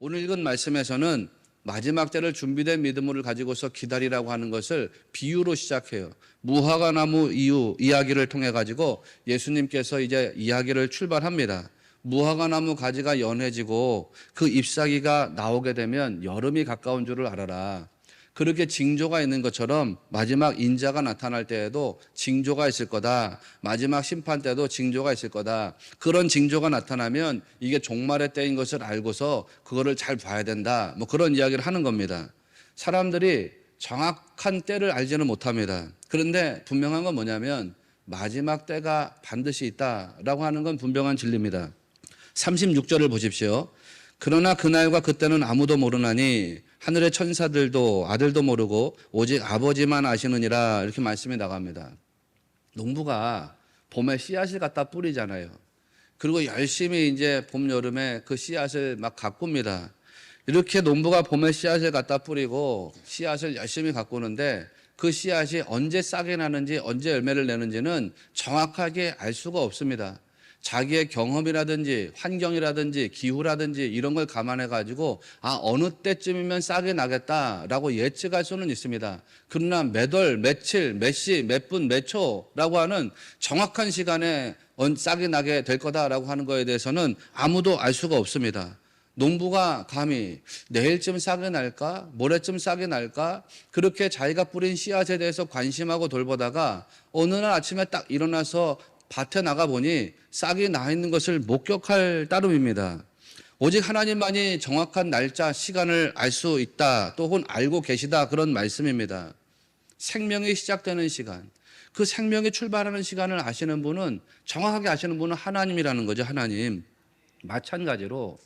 오늘 읽은 말씀에서는 마지막 때를 준비된 믿음을 가지고서 기다리라고 하는 것을 비유로 시작해요. 무화과 나무 이야기를 통해 가지고 예수님께서 이제 이야기를 출발합니다. 무화과 나무 가지가 연해지고 그 잎사귀가 나오게 되면 여름이 가까운 줄을 알아라. 그렇게 징조가 있는 것처럼 마지막 인자가 나타날 때에도 징조가 있을 거다. 마지막 심판 때도 징조가 있을 거다. 그런 징조가 나타나면 이게 종말의 때인 것을 알고서 그거를 잘 봐야 된다. 뭐 그런 이야기를 하는 겁니다. 사람들이 정확한 때를 알지는 못합니다. 그런데 분명한 건 뭐냐면 마지막 때가 반드시 있다라고 하는 건 분명한 진리입니다. 36절을 보십시오. 그러나 그날과 그때는 아무도 모르나니 하늘의 천사들도 아들도 모르고 오직 아버지만 아시느니라, 이렇게 말씀이 나갑니다. 농부가 봄에 씨앗을 갖다 뿌리잖아요. 그리고 열심히 이제 봄, 여름에 그 씨앗을 막 가꿉니다. 이렇게 농부가 봄에 씨앗을 갖다 뿌리고 씨앗을 열심히 가꾸는데 그 씨앗이 언제 싹이 나는지 언제 열매를 내는지는 정확하게 알 수가 없습니다. 자기의 경험이라든지 환경이라든지 기후라든지 이런 걸 감안해 가지고 어느 때쯤이면 싹이 나겠다라고 예측할 수는 있습니다. 그러나 몇 월, 며칠, 몇 시, 몇 분, 몇 초라고 하는 정확한 시간에 싹이 나게 될 거다라고 하는 거에 대해서는 아무도 알 수가 없습니다. 농부가 감히 내일쯤 싹이 날까? 모레쯤 싹이 날까? 그렇게 자기가 뿌린 씨앗에 대해서 관심하고 돌보다가 어느 날 아침에 딱 일어나서 밭에 나가보니 싹이 나 있는 것을 목격할 따름입니다. 오직 하나님만이 정확한 날짜, 시간을 알 수 있다, 또 혹은 알고 계시다, 그런 말씀입니다. 생명이 시작되는 시간, 그 생명이 출발하는 시간을 아시는 분은, 정확하게 아시는 분은 하나님이라는 거죠. 하나님. 마찬가지로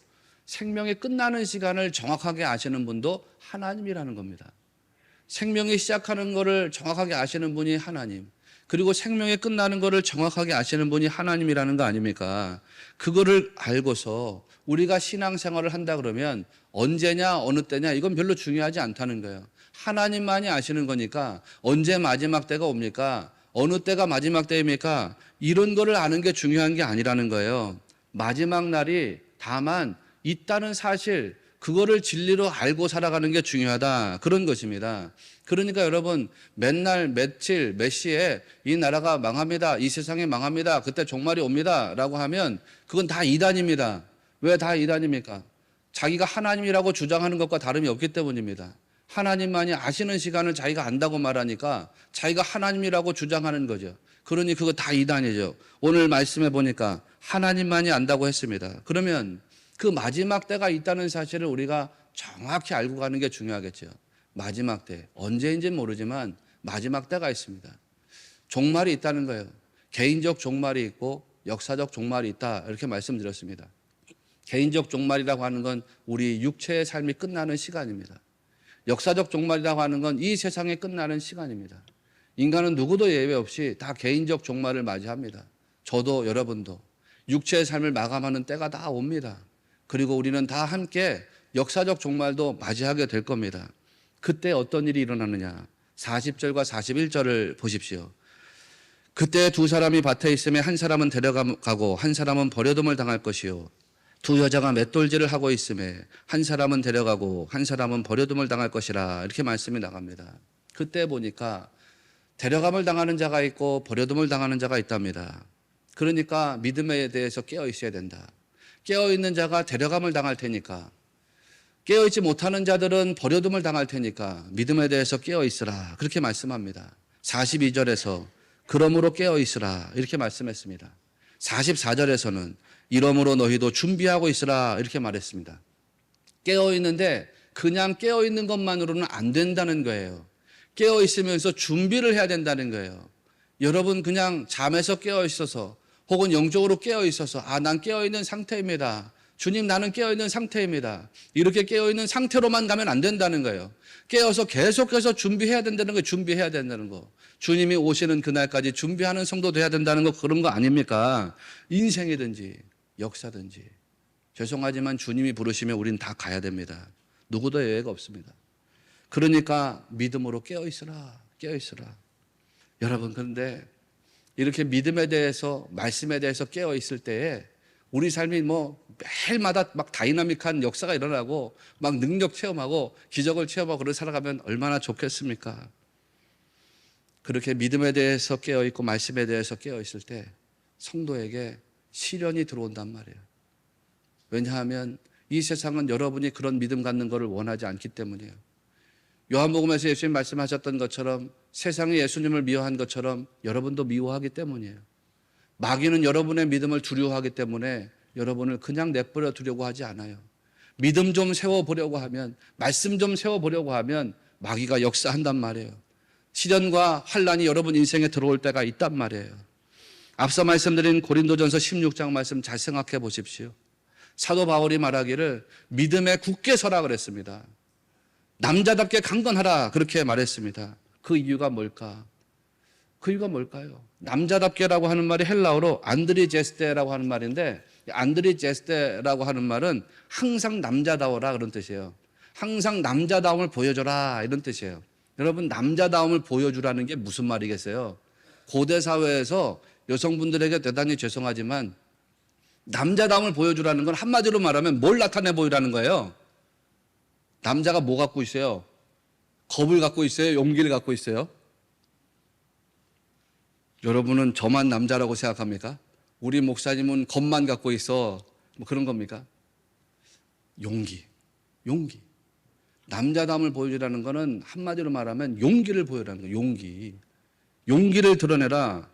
생명이 끝나는 시간을 정확하게 아시는 분도 하나님이라는 겁니다. 생명이 시작하는 것을 정확하게 아시는 분이 하나님, 그리고 생명이 끝나는 것을 정확하게 아시는 분이 하나님이라는 거 아닙니까? 그거를 알고서 우리가 신앙생활을 한다 그러면 언제냐 어느 때냐 이건 별로 중요하지 않다는 거예요. 하나님만이 아시는 거니까 언제 마지막 때가 옵니까? 어느 때가 마지막 때입니까? 이런 거를 아는 게 중요한 게 아니라는 거예요. 마지막 날이 다만 있다는 사실, 그거를 진리로 알고 살아가는 게 중요하다, 그런 것입니다. 그러니까 여러분, 맨날 며칠 몇 시에 이 나라가 망합니다, 이 세상이 망합니다, 그때 종말이 옵니다 라고 하면 그건 다 이단입니다. 왜 다 이단입니까? 자기가 하나님이라고 주장하는 것과 다름이 없기 때문입니다. 하나님만이 아시는 시간을 자기가 안다고 말하니까 자기가 하나님이라고 주장하는 거죠. 그러니 그거 다 이단이죠. 오늘 말씀해 보니까 하나님만이 안다고 했습니다. 그러면 그 마지막 때가 있다는 사실을 우리가 정확히 알고 가는 게 중요하겠죠. 마지막 때, 언제인지는 모르지만 마지막 때가 있습니다. 종말이 있다는 거예요. 개인적 종말이 있고 역사적 종말이 있다, 이렇게 말씀드렸습니다. 개인적 종말이라고 하는 건 우리 육체의 삶이 끝나는 시간입니다. 역사적 종말이라고 하는 건 이 세상이 끝나는 시간입니다. 인간은 누구도 예외 없이 다 개인적 종말을 맞이합니다. 저도 여러분도 육체의 삶을 마감하는 때가 다 옵니다. 그리고 우리는 다 함께 역사적 종말도 맞이하게 될 겁니다. 그때 어떤 일이 일어나느냐? 40절과 41절을 보십시오. 그때 두 사람이 밭에 있음에 한 사람은 데려가고 한 사람은 버려둠을 당할 것이요, 두 여자가 맷돌질을 하고 있음에 한 사람은 데려가고 한 사람은 버려둠을 당할 것이라, 이렇게 말씀이 나갑니다. 그때 보니까 데려감을 당하는 자가 있고 버려둠을 당하는 자가 있답니다. 그러니까 믿음에 대해서 깨어 있어야 된다. 깨어 있는 자가 데려감을 당할 테니까, 깨어 있지 못하는 자들은 버려둠을 당할 테니까 믿음에 대해서 깨어 있으라, 그렇게 말씀합니다. 42절에서 그러므로 깨어 있으라, 이렇게 말씀했습니다. 44절에서는 이러므로 너희도 준비하고 있으라, 이렇게 말했습니다. 깨어 있는데 그냥 깨어 있는 것만으로는 안 된다는 거예요. 깨어 있으면서 준비를 해야 된다는 거예요. 여러분 그냥 잠에서 깨어 있어서 혹은 영적으로 깨어 있어서 난 깨어 있는 상태입니다, 주님 나는 깨어 있는 상태입니다, 이렇게 깨어 있는 상태로만 가면 안 된다는 거예요. 깨어서 계속해서 준비해야 된다는 거예요. 준비해야 된다는 거. 주님이 오시는 그날까지 준비하는 성도 돼야 된다는 거, 그런 거 아닙니까? 인생이든지 역사든지. 죄송하지만 주님이 부르시면 우리는 다 가야 됩니다. 누구도 예외가 없습니다. 그러니까 믿음으로 깨어 있으라, 깨어 있으라. 여러분, 그런데 이렇게 믿음에 대해서, 말씀에 대해서 깨어 있을 때에 우리 삶이 매일마다 막 다이나믹한 역사가 일어나고 막 능력 체험하고 기적을 체험하고 그렇게 살아가면 얼마나 좋겠습니까? 그렇게 믿음에 대해서 깨어있고 말씀에 대해서 깨어있을 때 성도에게 시련이 들어온단 말이에요. 왜냐하면 이 세상은 여러분이 그런 믿음 갖는 것을 원하지 않기 때문이에요. 요한복음에서 예수님 말씀하셨던 것처럼 세상이 예수님을 미워한 것처럼 여러분도 미워하기 때문이에요. 마귀는 여러분의 믿음을 두려워하기 때문에 여러분을 그냥 내버려 두려고 하지 않아요. 믿음 좀 세워보려고 하면, 말씀 좀 세워보려고 하면 마귀가 역사한단 말이에요. 시련과 환란이 여러분 인생에 들어올 때가 있단 말이에요. 앞서 말씀드린 고린도전서 16장 말씀 잘 생각해 보십시오. 사도 바울이 말하기를 믿음에 굳게 서라 그랬습니다. 남자답게 강건하라 그렇게 말했습니다. 그 이유가 뭘까? 그 이유가 뭘까요? 남자답게라고 하는 말이 헬라어로 안드리제스테라고 하는 말인데, 안드리제스테라고 하는 말은 항상 남자다워라 그런 뜻이에요. 항상 남자다움을 보여줘라 이런 뜻이에요. 여러분, 남자다움을 보여주라는 게 무슨 말이겠어요? 고대 사회에서 여성분들에게 대단히 죄송하지만 남자다움을 보여주라는 건 한마디로 말하면 뭘 나타내 보이라는 거예요? 남자가 뭐 갖고 있어요? 겁을 갖고 있어요? 용기를 갖고 있어요? 여러분은 저만 남자라고 생각합니까? 우리 목사님은 겁만 갖고 있어. 그런 겁니까? 용기. 남자다움을 보여주라는 거는 한마디로 말하면 용기를 보여라는 거예요. 용기를 드러내라.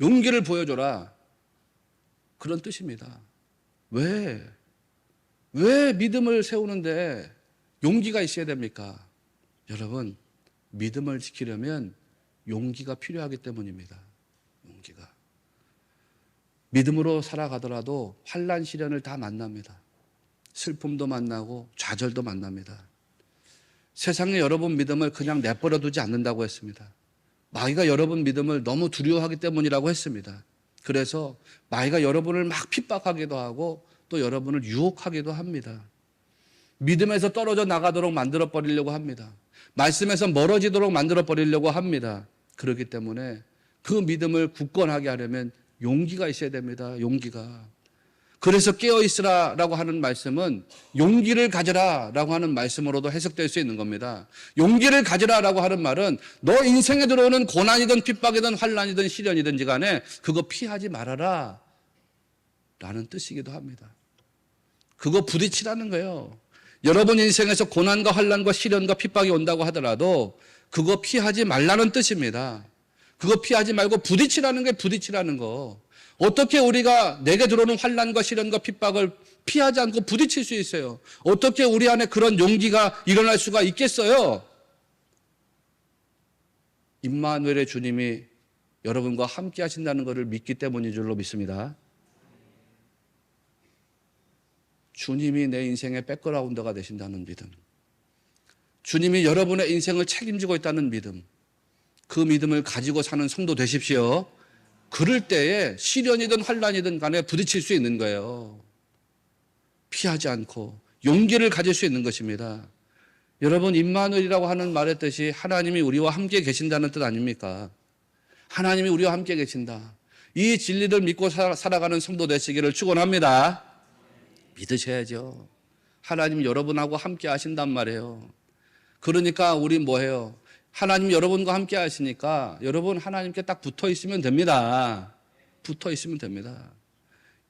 용기를 보여줘라. 그런 뜻입니다. 왜 믿음을 세우는데 용기가 있어야 됩니까? 여러분, 믿음을 지키려면 용기가 필요하기 때문입니다. 용기가. 믿음으로 살아가더라도 환난 시련을 다 만납니다. 슬픔도 만나고 좌절도 만납니다. 세상에 여러분 믿음을 그냥 내버려 두지 않는다고 했습니다. 마귀가 여러분 믿음을 너무 두려워하기 때문이라고 했습니다. 그래서 마귀가 여러분을 막 핍박하기도 하고 또 여러분을 유혹하기도 합니다. 믿음에서 떨어져 나가도록 만들어 버리려고 합니다. 말씀에서 멀어지도록 만들어 버리려고 합니다. 그렇기 때문에 그 믿음을 굳건하게 하려면 용기가 있어야 됩니다. 용기가. 그래서 깨어있으라라고 하는 말씀은 용기를 가져라라고 하는 말씀으로도 해석될 수 있는 겁니다. 용기를 가져라라고 하는 말은 너 인생에 들어오는 고난이든 핍박이든 환난이든 시련이든지 간에 그거 피하지 말아라 라는 뜻이기도 합니다. 그거 부딪히라는 거예요. 여러분 인생에서 고난과 환난과 시련과 핍박이 온다고 하더라도 그거 피하지 말라는 뜻입니다. 그거 피하지 말고 부딪히라는 게 부딪히라는 거. 어떻게 우리가 내게 들어오는 환난과 시련과 핍박을 피하지 않고 부딪힐 수 있어요? 어떻게 우리 안에 그런 용기가 일어날 수가 있겠어요? 임마누엘의 주님이 여러분과 함께 하신다는 것을 믿기 때문인 줄로 믿습니다. 주님이 내 인생의 백그라운드가 되신다는 믿음. 주님이 여러분의 인생을 책임지고 있다는 믿음. 그 믿음을 가지고 사는 성도 되십시오. 그럴 때에 시련이든 환난이든 간에 부딪힐 수 있는 거예요. 피하지 않고 용기를 가질 수 있는 것입니다. 여러분, 임마누엘이라고 하는 말의 뜻이 하나님이 우리와 함께 계신다는 뜻 아닙니까? 하나님이 우리와 함께 계신다. 이 진리를 믿고 살아가는 성도 되시기를 축원합니다. 믿으셔야죠. 하나님 여러분하고 함께 하신단 말이에요. 그러니까 우리 뭐해요? 하나님 여러분과 함께 하시니까 여러분 하나님께 딱 붙어 있으면 됩니다. 붙어 있으면 됩니다.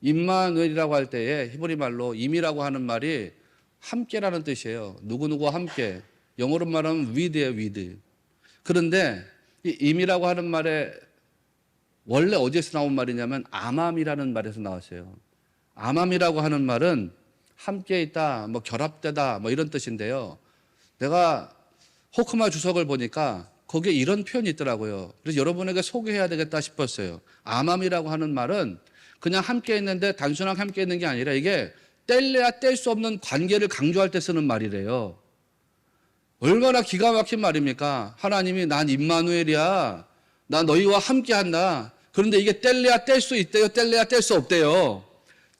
임마누엘이라고 할 때에 히브리 말로 임이라고 하는 말이 함께라는 뜻이에요. 누구누구와 함께. 영어로 말하면 with예요, with. 그런데 이 임이라고 하는 말에 원래 어디에서 나온 말이냐면 아맘이라는 말에서 나왔어요. 아맘이라고 하는 말은 함께 있다, 결합되다, 이런 뜻인데요. 내가 호크마 주석을 보니까 거기에 이런 표현이 있더라고요. 그래서 여러분에게 소개해야 되겠다 싶었어요. 아맘이라고 하는 말은 그냥 함께 있는데 단순하게 함께 있는 게 아니라 이게 뗄래야 뗄 수 없는 관계를 강조할 때 쓰는 말이래요. 얼마나 기가 막힌 말입니까? 하나님이 난 임마누엘이야. 나 너희와 함께 한다. 그런데 이게 뗄래야 뗄 수 있대요? 뗄래야 뗄 수 없대요?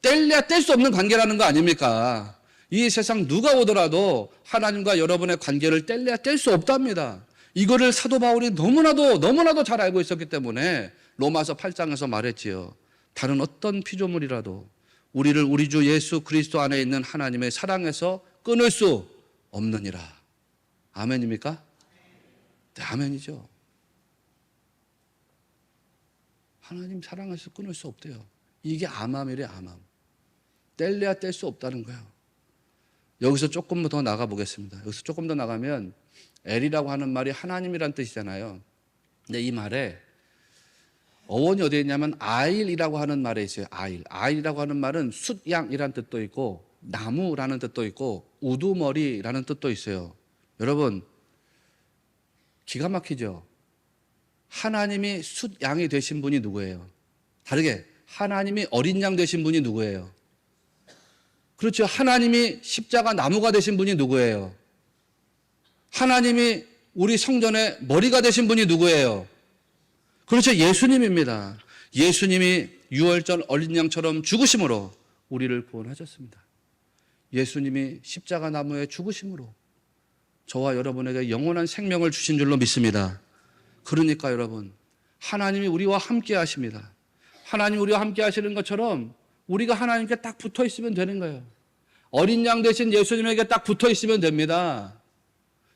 뗄래야 뗄 수 없는 관계라는 거 아닙니까? 이 세상 누가 오더라도 하나님과 여러분의 관계를 뗄래야 뗄 수 없답니다. 이거를 사도 바울이 너무나도 잘 알고 있었기 때문에 로마서 8장에서 말했지요. 다른 어떤 피조물이라도 우리를 우리 주 예수 그리스도 안에 있는 하나님의 사랑에서 끊을 수 없느니라. 아멘입니까? 네, 아멘이죠. 하나님 사랑에서 끊을 수 없대요. 이게 암암이래, 암암. 뗄래야 뗄 수 없다는 거예요. 여기서 조금 더 나가 보겠습니다. 여기서 조금 더 나가면 엘이라고 하는 말이 하나님이란 뜻이잖아요. 근데 이 말에 어원이 어디에 있냐면 아일이라고 하는 말에 있어요. 아일. 아일이라고 하는 말은 숫양이라는 뜻도 있고 나무라는 뜻도 있고 우두머리라는 뜻도 있어요. 여러분 기가 막히죠? 하나님이 숫양이 되신 분이 누구예요? 다르게 하나님이 어린 양 되신 분이 누구예요? 그렇죠. 하나님이 십자가 나무가 되신 분이 누구예요? 하나님이 우리 성전의 머리가 되신 분이 누구예요? 그렇죠. 예수님입니다. 예수님이 유월절 어린 양처럼 죽으심으로 우리를 구원하셨습니다. 예수님이 십자가 나무에 죽으심으로 저와 여러분에게 영원한 생명을 주신 줄로 믿습니다. 그러니까 여러분, 하나님이 우리와 함께 하십니다. 하나님이 우리와 함께 하시는 것처럼 우리가 하나님께 딱 붙어 있으면 되는 거예요. 어린 양 대신 예수님에게 딱 붙어 있으면 됩니다.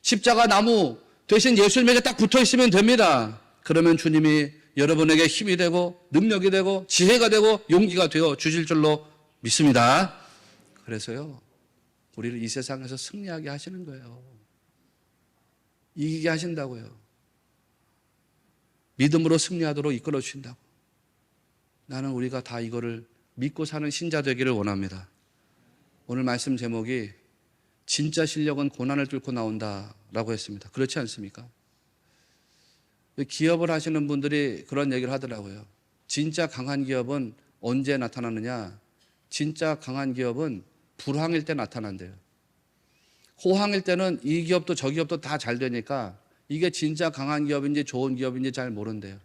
십자가 나무 대신 예수님에게 딱 붙어 있으면 됩니다. 그러면 주님이 여러분에게 힘이 되고 능력이 되고 지혜가 되고 용기가 되어 주실 줄로 믿습니다. 그래서요, 우리를 이 세상에서 승리하게 하시는 거예요. 이기게 하신다고요. 믿음으로 승리하도록 이끌어 주신다고. 나는 우리가 다 이거를 믿고 사는 신자 되기를 원합니다. 오늘 말씀 제목이 진짜 실력은 고난을 뚫고 나온다라고 했습니다. 그렇지 않습니까? 기업을 하시는 분들이 그런 얘기를 하더라고요. 진짜 강한 기업은 언제 나타나느냐? 진짜 강한 기업은 불황일 때 나타난대요. 호황일 때는 이 기업도 저 기업도 다 잘 되니까 이게 진짜 강한 기업인지 좋은 기업인지 잘 모른대요.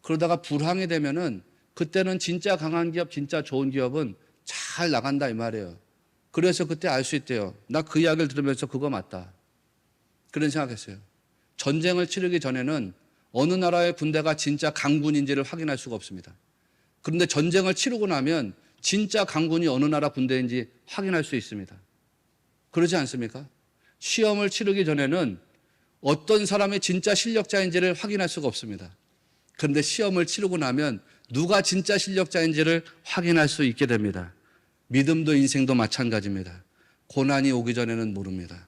그러다가 불황이 되면은 그때는 진짜 강한 기업, 진짜 좋은 기업은 잘 나간다 이 말이에요. 그래서 그때 알 수 있대요. 나 그 이야기를 들으면서 그거 맞다. 그런 생각했어요. 전쟁을 치르기 전에는 어느 나라의 군대가 진짜 강군인지를 확인할 수가 없습니다. 그런데 전쟁을 치르고 나면 진짜 강군이 어느 나라 군대인지 확인할 수 있습니다. 그러지 않습니까? 시험을 치르기 전에는 어떤 사람이 진짜 실력자인지를 확인할 수가 없습니다. 그런데 시험을 치르고 나면 누가 진짜 실력자인지를 확인할 수 있게 됩니다. 믿음도 인생도 마찬가지입니다. 고난이 오기 전에는 모릅니다.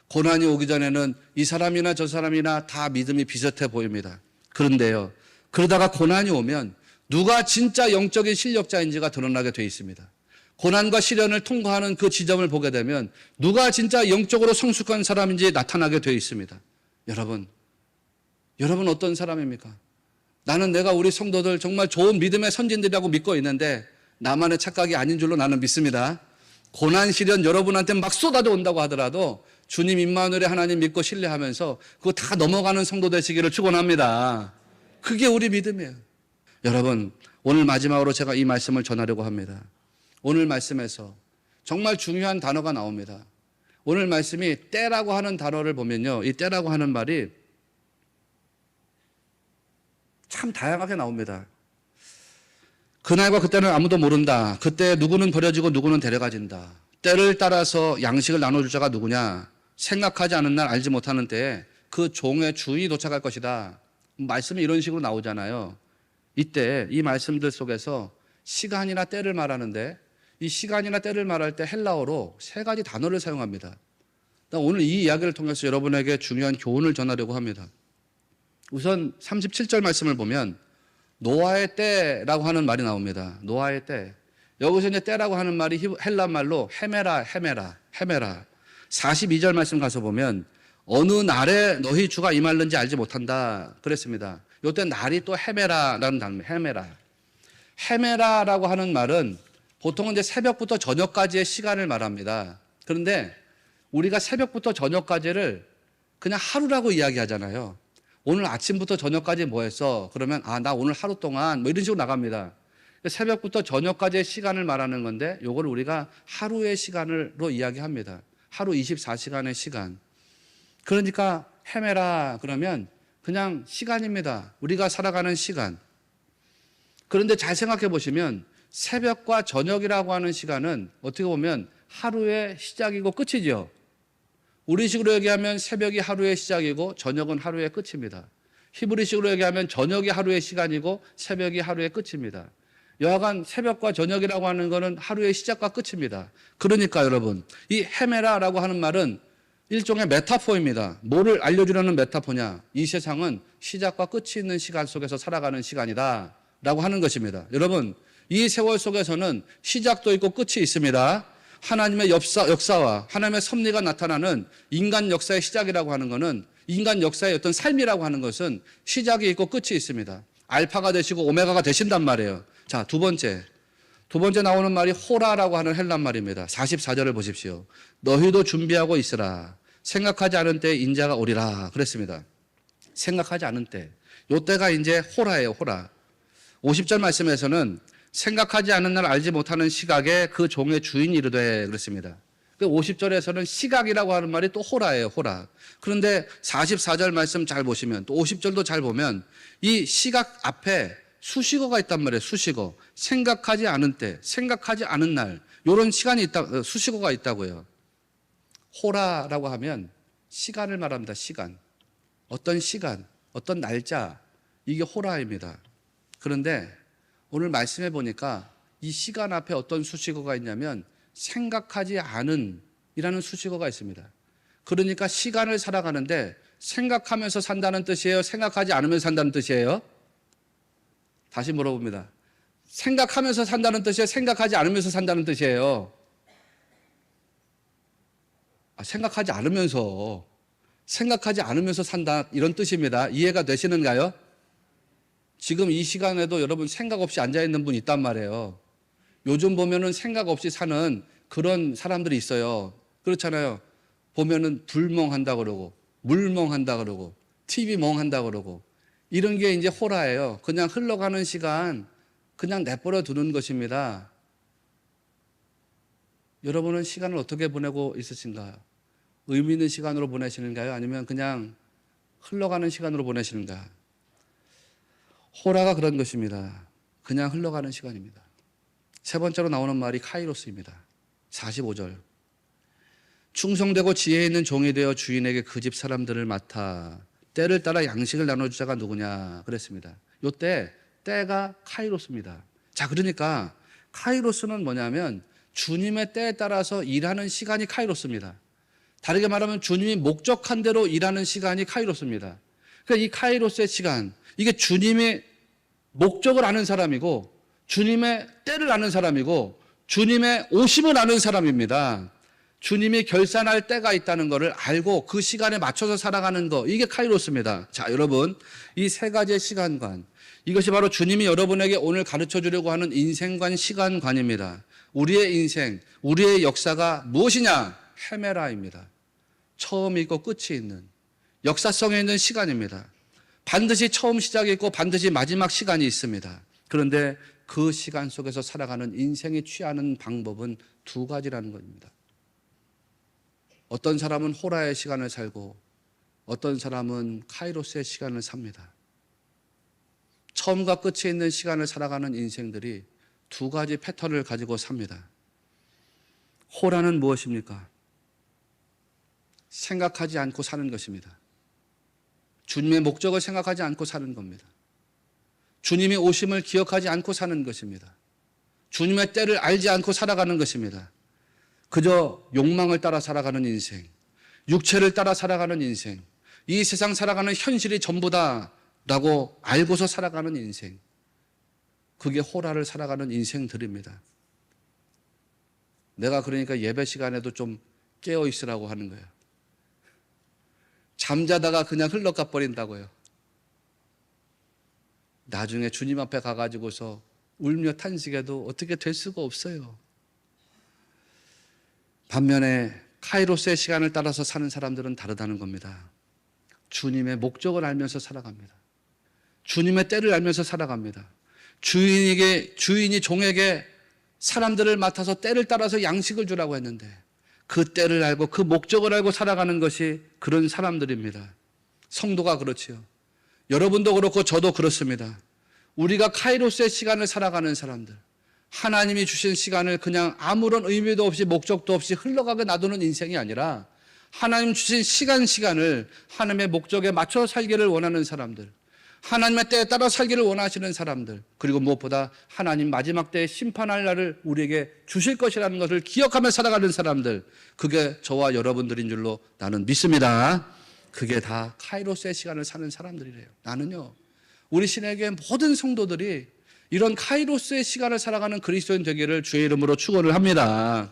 고난이 오기 전에는 이 사람이나 저 사람이나 다 믿음이 비슷해 보입니다. 그런데요, 그러다가 고난이 오면 누가 진짜 영적인 실력자인지가 드러나게 돼 있습니다. 고난과 시련을 통과하는 그 지점을 보게 되면 누가 진짜 영적으로 성숙한 사람인지 나타나게 돼 있습니다. 여러분 어떤 사람입니까? 나는 내가 우리 성도들 정말 좋은 믿음의 선진들이라고 믿고 있는데 나만의 착각이 아닌 줄로 나는 믿습니다. 고난 시련 여러분한테 막 쏟아져 온다고 하더라도 주님 임마누엘의 하나님 믿고 신뢰하면서 그거 다 넘어가는 성도 되시기를 축원합니다. 그게 우리 믿음이에요. 여러분 오늘 마지막으로 제가 이 말씀을 전하려고 합니다. 오늘 말씀에서 정말 중요한 단어가 나옵니다. 오늘 말씀이 때라고 하는 단어를 보면요, 이 때라고 하는 말이 참 다양하게 나옵니다. 그날과 그때는 아무도 모른다. 그때 누구는 버려지고 누구는 데려가진다. 때를 따라서 양식을 나눠줄 자가 누구냐? 생각하지 않은 날 알지 못하는 때에 그 종의 주인이 도착할 것이다. 말씀이 이런 식으로 나오잖아요. 이때 이 말씀들 속에서 시간이나 때를 말하는데 이 시간이나 때를 말할 때 헬라어로 세 가지 단어를 사용합니다. 오늘 이 이야기를 통해서 여러분에게 중요한 교훈을 전하려고 합니다. 우선 37절 말씀을 보면 노아의 때라고 하는 말이 나옵니다. 노아의 때. 여기서 이제 때라고 하는 말이 헬라 말로 헤메라. 42절 말씀 가서 보면 어느 날에 너희 주가 임할는지 알지 못한다 그랬습니다. 이때 날이 또 헤메라라는 단어입니다. 헤메라라고 하는 말은 보통은 이제 새벽부터 저녁까지의 시간을 말합니다. 그런데 우리가 새벽부터 저녁까지를 그냥 하루라고 이야기하잖아요. 오늘 아침부터 저녁까지 뭐 했어? 그러면 나 오늘 하루 동안 뭐 이런 식으로 나갑니다. 새벽부터 저녁까지의 시간을 말하는 건데 이걸 우리가 하루의 시간으로 이야기합니다. 하루 24시간의 시간. 그러니까 헤메라 그러면 그냥 시간입니다. 우리가 살아가는 시간. 그런데 잘 생각해 보시면 새벽과 저녁이라고 하는 시간은 어떻게 보면 하루의 시작이고 끝이죠. 우리식으로 얘기하면 새벽이 하루의 시작이고 저녁은 하루의 끝입니다. 히브리식으로 얘기하면 저녁이 하루의 시간이고 새벽이 하루의 끝입니다. 여하간 새벽과 저녁이라고 하는 것은 하루의 시작과 끝입니다. 그러니까 여러분, 이 헤메라라고 하는 말은 일종의 메타포입니다. 뭐를 알려주려는 메타포냐? 이 세상은 시작과 끝이 있는 시간 속에서 살아가는 시간이다 라고 하는 것입니다. 여러분, 이 세월 속에서는 시작도 있고 끝이 있습니다. 하나님의 역사와 하나님의 섭리가 나타나는 인간 역사의 시작이라고 하는 것은, 인간 역사의 어떤 삶이라고 하는 것은 시작이 있고 끝이 있습니다. 알파가 되시고 오메가가 되신단 말이에요. 자, 두 번째 나오는 말이 호라라고 하는 헬란 말입니다. 44절을 보십시오. 너희도 준비하고 있으라. 생각하지 않은 때에 인자가 오리라 그랬습니다. 생각하지 않은 때. 요 때가 이제 호라예요, 호라. 50절 말씀에서는 생각하지 않은 날 알지 못하는 시각에 그 종의 주인이 이르되 그랬습니다. 50절에서는 시각이라고 하는 말이 또 호라예요, 호라. 그런데 44절 말씀 잘 보시면, 또 50절도 잘 보면 이 시각 앞에 수식어가 있단 말이에요, 수식어. 생각하지 않은 때, 생각하지 않은 날, 이런 시간이 있다, 수식어가 있다고요. 호라라고 하면 시간을 말합니다, 시간. 어떤 시간, 어떤 날짜, 이게 호라입니다. 그런데 오늘 말씀해 보니까 이 시간 앞에 어떤 수식어가 있냐면 생각하지 않은 이라는 수식어가 있습니다. 그러니까 시간을 살아가는데 생각하면서 산다는 뜻이에요? 생각하지 않으면서 산다는 뜻이에요? 다시 물어봅니다. 생각하면서 산다는 뜻이에요? 생각하지 않으면서 산다는 뜻이에요? 생각하지 않으면서 산다 이런 뜻입니다. 이해가 되시는가요? 지금 이 시간에도 여러분 생각 없이 앉아있는 분 있단 말이에요. 요즘 보면은 생각 없이 사는 그런 사람들이 있어요. 그렇잖아요. 보면은 불멍한다 그러고, 물멍한다 그러고, TV 멍한다 그러고, 이런 게 이제 호라예요. 그냥 흘러가는 시간, 그냥 내버려 두는 것입니다. 여러분은 시간을 어떻게 보내고 있으신가요? 의미 있는 시간으로 보내시는가요? 아니면 그냥 흘러가는 시간으로 보내시는가? 호라가 그런 것입니다. 그냥 흘러가는 시간입니다. 세 번째로 나오는 말이 카이로스입니다. 45절. 충성되고 지혜 있는 종이 되어 주인에게 그 집 사람들을 맡아 때를 따라 양식을 나눠주자가 누구냐 그랬습니다. 요때 때가 카이로스입니다. 자, 그러니까 카이로스는 뭐냐면 주님의 때에 따라서 일하는 시간이 카이로스입니다. 다르게 말하면 주님이 목적한 대로 일하는 시간이 카이로스입니다. 그러니까 이 카이로스의 시간, 이게 주님의 목적을 아는 사람이고 주님의 때를 아는 사람이고 주님의 오심을 아는 사람입니다. 주님이 결산할 때가 있다는 것을 알고 그 시간에 맞춰서 살아가는 것, 이게 카이로스입니다. 자, 여러분, 이 세 가지의 시간관, 이것이 바로 주님이 여러분에게 오늘 가르쳐 주려고 하는 인생관, 시간관입니다. 우리의 인생, 우리의 역사가 무엇이냐? 헤메라입니다. 처음이 있고 끝이 있는, 역사성에 있는 시간입니다. 반드시 처음 시작이 있고 반드시 마지막 시간이 있습니다. 그런데 그 시간 속에서 살아가는 인생이 취하는 방법은 두 가지라는 겁니다. 어떤 사람은 호라의 시간을 살고 어떤 사람은 카이로스의 시간을 삽니다. 처음과 끝이 있는 시간을 살아가는 인생들이 두 가지 패턴을 가지고 삽니다. 호라는 무엇입니까? 생각하지 않고 사는 것입니다. 주님의 목적을 생각하지 않고 사는 겁니다. 주님의 오심을 기억하지 않고 사는 것입니다. 주님의 때를 알지 않고 살아가는 것입니다. 그저 욕망을 따라 살아가는 인생, 육체를 따라 살아가는 인생, 이 세상 살아가는 현실이 전부다라고 알고서 살아가는 인생, 그게 호라를 살아가는 인생들입니다. 내가 그러니까 예배 시간에도 좀 깨어 있으라고 하는 거예요. 잠자다가 그냥 흘러가 버린다고요. 나중에 주님 앞에 가가지고서 울며 탄식해도 어떻게 될 수가 없어요. 반면에 카이로스의 시간을 따라서 사는 사람들은 다르다는 겁니다. 주님의 목적을 알면서 살아갑니다. 주님의 때를 알면서 살아갑니다. 주인이 종에게 사람들을 맡아서 때를 따라서 양식을 주라고 했는데 그 때를 알고 그 목적을 알고 살아가는 것이 그런 사람들입니다. 성도가 그렇지요. 여러분도 그렇고 저도 그렇습니다. 우리가 카이로스의 시간을 살아가는 사람들, 하나님이 주신 시간을 그냥 아무런 의미도 없이 목적도 없이 흘러가게 놔두는 인생이 아니라 하나님 주신 시간을 하나님의 목적에 맞춰 살기를 원하는 사람들, 하나님의 때에 따라 살기를 원하시는 사람들, 그리고 무엇보다 하나님 마지막 때에 심판할 날을 우리에게 주실 것이라는 것을 기억하며 살아가는 사람들, 그게 저와 여러분들인 줄로 나는 믿습니다. 그게 다 카이로스의 시간을 사는 사람들이래요. 나는요, 우리 신에게 모든 성도들이 이런 카이로스의 시간을 살아가는 그리스도인 되기를 주의 이름으로 축원을 합니다.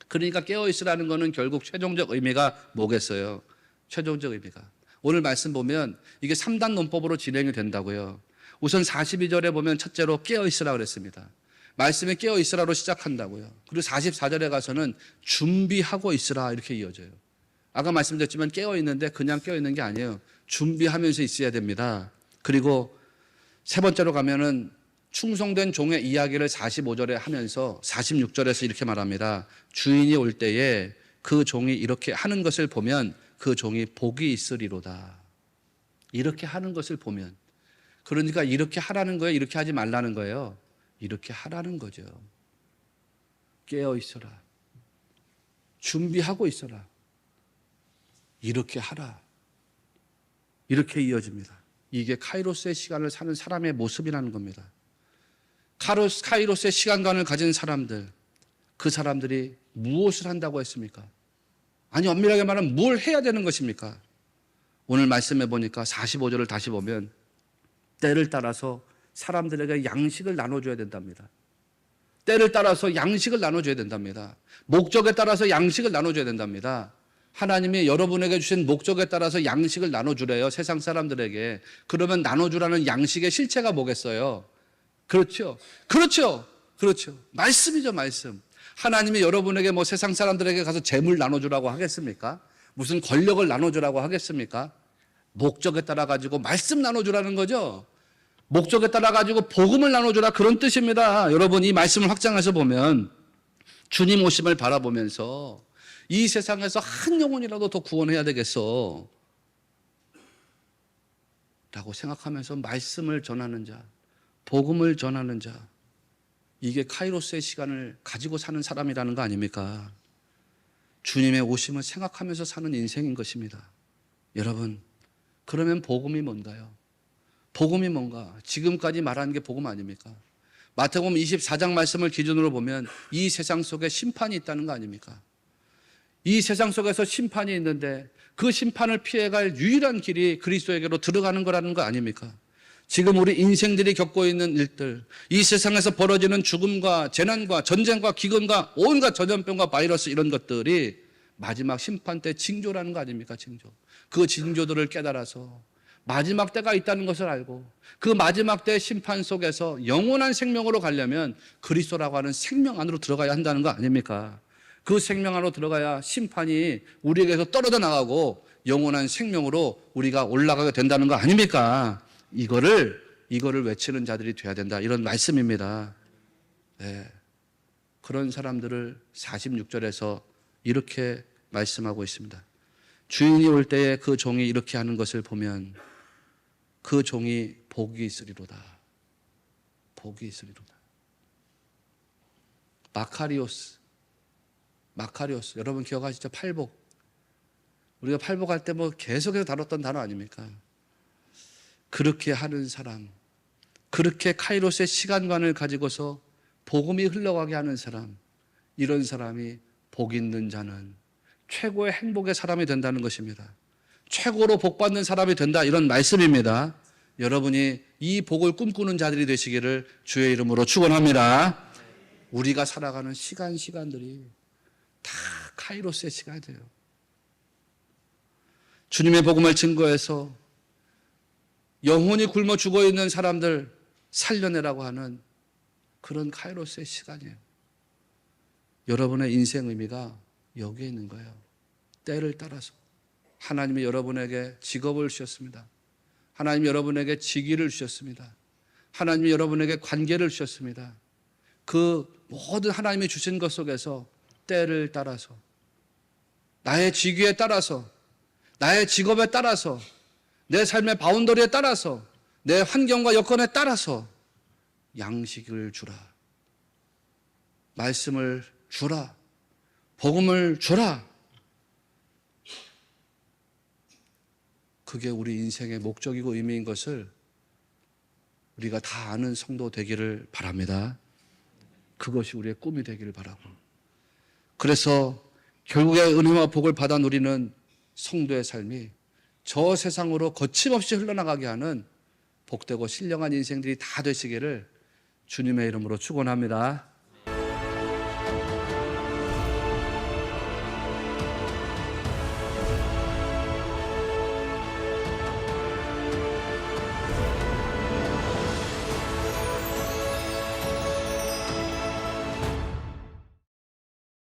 그러니까 깨어있으라는 것은 결국 최종적 의미가 뭐겠어요? 최종적 의미가. 오늘 말씀 보면 이게 3단 논법으로 진행이 된다고요. 우선 42절에 보면 첫째로 깨어있으라 그랬습니다. 말씀에 깨어있으라로 시작한다고요. 그리고 44절에 가서는 준비하고 있으라 이렇게 이어져요. 아까 말씀드렸지만 깨어있는데 그냥 깨어있는 게 아니에요. 준비하면서 있어야 됩니다. 그리고 세 번째로 가면은 충성된 종의 이야기를 45절에 하면서 46절에서 이렇게 말합니다. 주인이 올 때에 그 종이 이렇게 하는 것을 보면 그 종이 복이 있으리로다. 이렇게 하는 것을 보면. 그러니까 이렇게 하라는 거예요? 이렇게 하지 말라는 거예요? 이렇게 하라는 거죠. 깨어 있어라. 준비하고 있어라. 이렇게 하라. 이렇게 이어집니다. 이게 카이로스의 시간을 사는 사람의 모습이라는 겁니다. 카이로스의 시간관을 가진 사람들, 그 사람들이 무엇을 한다고 했습니까? 아니, 엄밀하게 말하면 뭘 해야 되는 것입니까? 오늘 말씀해 보니까 45절을 다시 보면 때를 따라서 사람들에게 양식을 나눠줘야 된답니다. 때를 따라서 양식을 나눠줘야 된답니다. 목적에 따라서 양식을 나눠줘야 된답니다. 하나님이 여러분에게 주신 목적에 따라서 양식을 나눠주래요. 세상 사람들에게. 그러면 나눠주라는 양식의 실체가 뭐겠어요? 그렇죠. 그렇죠. 그렇죠. 말씀이죠, 말씀. 하나님이 여러분에게 뭐 세상 사람들에게 가서 재물 나눠주라고 하겠습니까? 무슨 권력을 나눠주라고 하겠습니까? 목적에 따라 가지고 말씀 나눠주라는 거죠. 목적에 따라 가지고 복음을 나눠주라 그런 뜻입니다. 여러분 이 말씀을 확장해서 보면 주님 오심을 바라보면서 이 세상에서 한 영혼이라도 더 구원해야 되겠어 라고 생각하면서 말씀을 전하는 자, 복음을 전하는 자, 이게 카이로스의 시간을 가지고 사는 사람이라는 거 아닙니까? 주님의 오심을 생각하면서 사는 인생인 것입니다. 여러분, 그러면 복음이 뭔가요? 복음이 뭔가? 지금까지 말하는 게 복음 아닙니까? 마태복음 24장 말씀을 기준으로 보면 이 세상 속에 심판이 있다는 거 아닙니까? 이 세상 속에서 심판이 있는데 그 심판을 피해갈 유일한 길이 그리스도에게로 들어가는 거라는 거 아닙니까? 지금 우리 인생들이 겪고 있는 일들, 이 세상에서 벌어지는 죽음과 재난과 전쟁과 기근과 온갖 전염병과 바이러스 이런 것들이 마지막 심판 때 징조라는 거 아닙니까? 징조. 그 징조들을 깨달아서 마지막 때가 있다는 것을 알고 그 마지막 때의 심판 속에서 영원한 생명으로 가려면 그리스도라고 하는 생명 안으로 들어가야 한다는 거 아닙니까? 그 생명 안으로 들어가야 심판이 우리에게서 떨어져 나가고 영원한 생명으로 우리가 올라가게 된다는 거 아닙니까? 이거를 외치는 자들이 돼야 된다. 이런 말씀입니다. 네. 그런 사람들을 46절에서 이렇게 말씀하고 있습니다. 주인이 올 때에 그 종이 이렇게 하는 것을 보면 그 종이 복이 있으리로다. 복이 있으리로다. 마카리오스. 여러분 기억하시죠? 팔복. 우리가 팔복할 때 뭐 계속해서 다뤘던 단어 아닙니까? 그렇게 하는 사람, 그렇게 카이로스의 시간관을 가지고서 복음이 흘러가게 하는 사람, 이런 사람이 복 있는 자는 최고의 행복의 사람이 된다는 것입니다. 최고로 복받는 사람이 된다, 이런 말씀입니다. 여러분이 이 복을 꿈꾸는 자들이 되시기를 주의 이름으로 축원합니다. 우리가 살아가는 시간들이 다 카이로스의 시간이에요. 주님의 복음을 증거해서 영혼이 굶어 죽어 있는 사람들 살려내라고 하는 그런 카이로스의 시간이에요. 여러분의 인생 의미가 여기에 있는 거예요. 때를 따라서 하나님이 여러분에게 직업을 주셨습니다. 하나님이 여러분에게 직위를 주셨습니다. 하나님이 여러분에게 관계를 주셨습니다. 그 모든 하나님이 주신 것 속에서 때를 따라서 나의 직위에 따라서 나의 직업에 따라서 내 삶의 바운더리에 따라서 내 환경과 여건에 따라서 양식을 주라. 말씀을 주라. 복음을 주라. 그게 우리 인생의 목적이고 의미인 것을 우리가 다 아는 성도 되기를 바랍니다. 그것이 우리의 꿈이 되기를 바라고. 그래서 결국에 은혜와 복을 받아 누리는 성도의 삶이 저 세상으로 거침없이 흘러나가게 하는 복되고 신령한 인생들이 다 되시기를 주님의 이름으로 축원합니다.